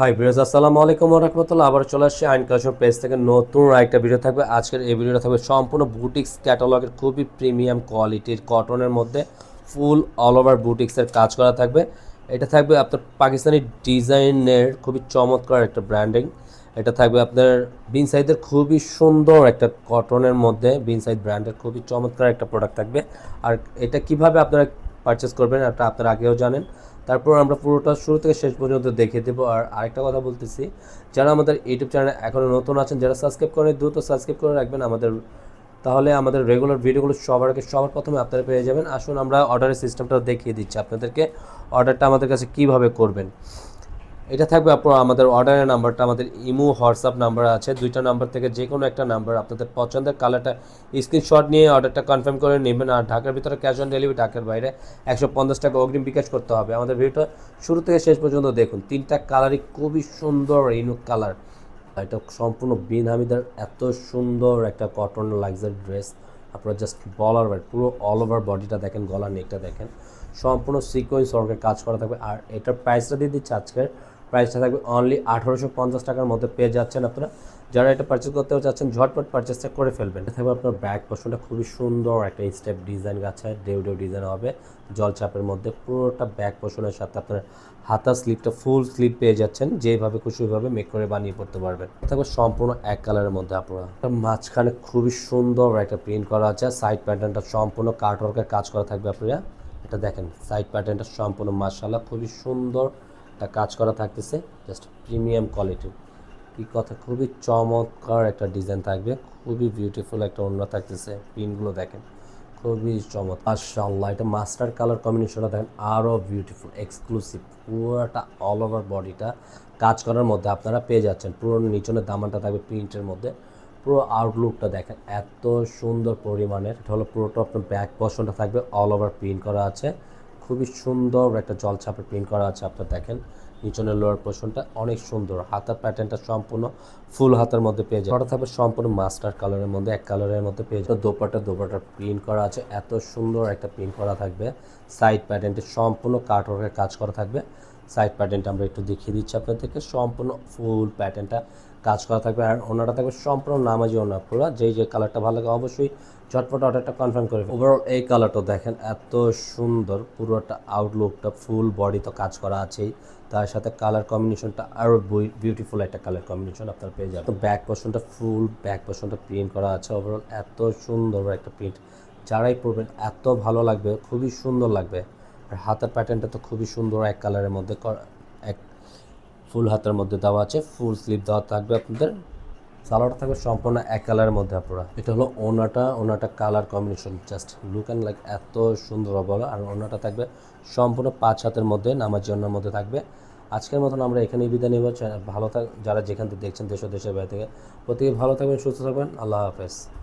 Hi viewers, আসসালামু আলাইকুম ওয়া রাহমাতুল্লাহ। আবার চলে আসছি আইন কালেকশন পেজ থেকে নতুন একটা ভিডিও থাকবে। আজকের এই ভিডিওটা থাকবে সম্পূর্ণ বুটিক্স ক্যাটালগের খুবই প্রিমিয়াম কোয়ালিটির কটনের মধ্যে ফুল অল ওভার বুটিক্সের কাজ করা থাকবে। এটা থাকবে আপনার পাকিস্তানি ডিজাইনের খুবই চমৎকার একটা ব্র্যান্ডিং। এটা থাকবে আপনার বিন সাইদের খুবই সুন্দর একটা কটনের মধ্যে বিন সাইদ ব্র্যান্ডের খুবই চমৎকার একটা প্রোডাক্ট থাকবে। আর এটা কিভাবে আপনারা পারচেস করবেন এটা আপনারা আগেও জানেন। তারপর আমরা পুরোটা শুরু থেকে শেষ পর্যন্ত দেখিয়ে দেবো। আর আরেকটা কথা বলতেছি, যারা আমাদের ইউটিউব চ্যানেলে এখনও নতুন আছেন, যারা সাবস্ক্রাইব করেন দ্রুত সাবস্ক্রাইব করে রাখবেন আমাদের, তাহলে আমাদের রেগুলার ভিডিওগুলো সবার আগে সবার প্রথমে আপনারা পেয়ে যাবেন। আসুন আমরা অর্ডারের সিস্টেমটা দেখিয়ে দিচ্ছি আপনাদেরকে, অর্ডারটা আমাদের কাছে কিভাবে করবেন। এটা থাকবে আপনার আমাদের অর্ডারের নাম্বারটা, আমাদের ইমো হোয়াটসঅ্যাপ নাম্বার আছে, দুইটা নাম্বার থেকে যে কোনো একটা নাম্বার আপনাদের পছন্দের কালারটা স্ক্রিনশট নিয়ে অর্ডারটা কনফার্ম করে নেবেন। আর ঢাকার ভিতরে ক্যাশ অন ডেলিভারি, ঢাকার বাইরে 150 টাকা অগ্রিম বিকাশ করতে হবে। আমাদের ভিডিওটা শুরু থেকে শেষ পর্যন্ত দেখুন। তিনটা কালারই খুবই সুন্দর ইউনিক কালার। এটা সম্পূর্ণ বিন হামিদার এত সুন্দর একটা কটন লাক্সারি ড্রেস, আপনারা জাস্ট বলার বাইরে। পুরো অল ওভার বডিটা দেখেন, গলার নেকটা দেখেন, সম্পূর্ণ সিকোয়েন্স ওয়ার্কের কাজ করা থাকবে। আর এটার প্রাইসটা দিয়ে দিচ্ছে, আজকের প্রাইসটা থাকবে অনলি 1850 টাকার মধ্যে পেয়ে যাচ্ছেন আপনারা। যারা এটা পারচেস করতে চাচ্ছেন ঝটপট পারচেসটা করে ফেলবেন। এটা থাকবে আপনার ব্যাক পোর্শনটা খুবই সুন্দর একটা স্টেপ ডিজাইন আছে, ডেউ ডিজাইন হবে জলচাপের মধ্যে। পুরোটা ব্যাক পোর্শনের সাথে আপনার হাতার স্লিপটা ফুল স্লিপ পেয়ে যাচ্ছেন, যেভাবে খুশি ওইভাবে মেক করে বানিয়ে পড়তে পারবেন। থাকবে সম্পূর্ণ এক কালারের মধ্যে আপনারা। মাঝখানে খুবই সুন্দর একটা প্রিন্ট করা আছে, সাইড প্যাটার্নটা সম্পূর্ণ কাটওয়ার্কের কাজ করা থাকবে আপনারা। এটা দেখেন সাইড প্যাটার্নটা সম্পূর্ণ মাশাআল্লাহ খুবই সুন্দর একটা কাজ করা থাকতেছে, জাস্ট প্রিমিয়াম কোয়ালিটি। কি কথা, খুবই চমৎকার একটা ডিজাইন থাকবে, খুবই বিউটিফুল একটা ওড়না থাকতেছে। পিনগুলো দেখেন খুবই চমৎকার মাশাআল্লাহ। এটা মাস্টার কালার কম্বিনেশনটা দেখেন আরও বিউটিফুল এক্সক্লুসিভ। পুরোটা অল ওভার বডিটা কাজ করার মধ্যে আপনারা পেয়ে যাচ্ছেন। পুরো নিচনের দামানটা থাকবে প্রিন্টের মধ্যে। পুরো আউটলুকটা দেখেন এত সুন্দর পরিমাণের। এটা হলো পুরোটা আপনার ব্যাক পোর্শনটা থাকবে অল ওভার প্রিন্ট করা আছে, খুবই সুন্দর একটা জলছাপের প্রিন্ট করা আছে। আপনারা দেখেন নিচনের লোয়ার পোর্শনটা অনেক সুন্দর, হাতার প্যাটার্নটা সম্পূর্ণ ফুল হাতার মধ্যে পেয়ে যায়। ওটা থাকবে সম্পূর্ণ মাস্টার কালারের মধ্যে, এক কালারের মধ্যে পেয়ে যায়। দোপাট্টা প্রিন্ট করা আছে, এত সুন্দর একটা প্রিন্ট করা থাকবে। সাইড প্যাটার্নটি সম্পূর্ণ কাটওয়ার্কের কাজ করা থাকবে। সাইড প্যাটার্নটা আমরা একটু দেখিয়ে দিচ্ছি আপনাদেরকে, সম্পূর্ণ ফুল প্যাটার্নটা কাজ করা থাকবে। আর ওনাটা থাকবে সম্পূর্ণ নামাজি ওনা। পুরো যে কালারটা ভালো লাগে অবশ্যই ঝটপট অর্ডারটা কনফার্ম করে। ওভারঅল এই কালারটা দেখেন এত সুন্দর, পুরোটা আউটলুকটা ফুল বডি তো কাজ করা আছেই, তার সাথে কালার কম্বিনেশনটা আরও বিউটিফুল একটা কালার কম্বিনেশন আপনারা পেয়ে যাবেন। তো ব্যাক পোর্শনটা ফুল ব্যাক পোর্শনটা প্রিন্ট করা আছে। ওভারঅল এত সুন্দর একটা প্রিন্ট, যারাই পরবেন এত ভালো লাগবে, খুবই সুন্দর লাগবে। আর হাতের প্যাটার্নটা তো খুবই সুন্দর, এক কালারের মধ্যে এক ফুল হাতের মধ্যে দেওয়া আছে, ফুল স্লিভ দেওয়া থাকবে আপনাদের। সালোয়ারটা থাকবে সম্পূর্ণ এক কালারের মধ্যে আপনারা। এটা হলো ওনাটা colour combination, just look and like এত সুন্দর বলো। আর ওনাটা থাকবে সম্পূর্ণ 5 হাতের মধ্যে, নামাজি ওনার মধ্যে থাকবে। আজকের মতন আমরা এখানেই বিদায় নেব। ভালো যারা যেখান থেকে দেখছেন দেশ ও দেশের বাইরে থেকে, প্রত্যেকে ভালো থাকবেন, সুস্থ থাকবেন। আল্লাহ হাফেজ।